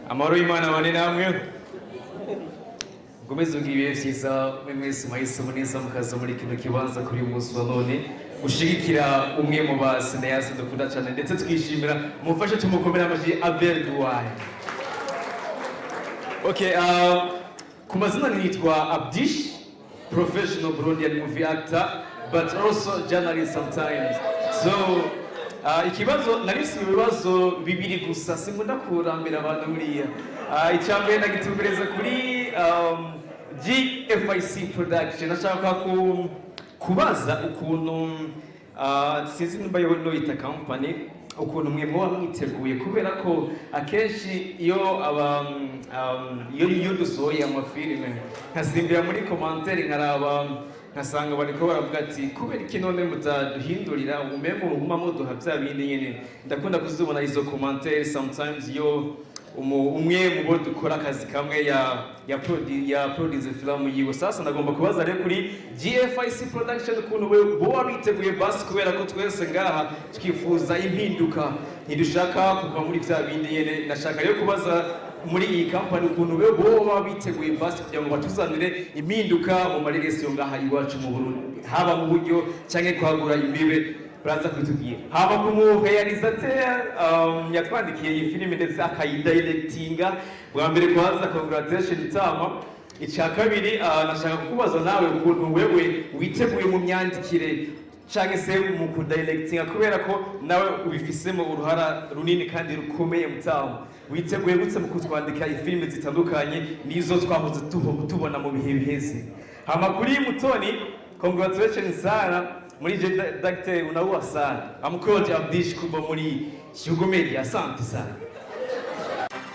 Amaro Imana bane namwe Gomez ugiye vyiza mwese mahisemo neza mukaza muri kino kibanza kuri umunsi wa none ushigikira umwe mu basinayasi dukunda cyane ndetse twishimira mufashe tumukomera amaji Abel Duwai. Okay, ku mazina nitwa Abdish, professional Burundian movie actor but also journalist sometimes. So ikibazo narisi ibibazo bibiri gusa sinkunda kurambira abantu buriya. Icyambere nagitumbereza kuri GFIC production nashaka kubaza ukuntu sinzi nimba yo yita company ukuntu mwe muba mwiteguye kubera ko akenshi iyo dusohoye amafilime nkasimbira muri commentaire nkaraba nkasanga bariko baravuga ati kubera iki none mutaduhindurira umeme uruguma muduha bya bindi nyene ndakunda kuzibona izo commentaire sometimes yo umwe mu bo dukora akazi kamwe ya produce film yiwe. Sasa nagomba kubaza rero kuri GFIC production ukuntu bo biteguye basi kubera ko twese ngaha twifuza impinduka ntidushaka kuva muri bya bindi nyene. Nashaka rero kubaza muri iyi company ukuntu bo biteguye basi kugira ngo batuzanire impinduka mu mareresi ngaha iwacu mu Burundi haba mu buryo cyangwa kwagura imbibe baraza kwitubwira haba ku realisateur yatwandikiye iyi filime ndetse akayidirectinga bwa mbere kwaza congratulations Tama. Icya kabiri nashaka kukubaza nawe ukuntu wewe witeguye mu myandikire cyangwa se mu kudirectinga kubera ko nawe ubifisemo uruhara runini kandi rukomeye Mutama. Witeguye gutse mu kutwandika ifilime zitandukanye nizo twahoze tubona mu bihe biheze. Hama kuri Mutoni congratulations sana muri je Dr. Unauwa sana. I'm called Abdish kuba muri Shugo Media. Asante sana.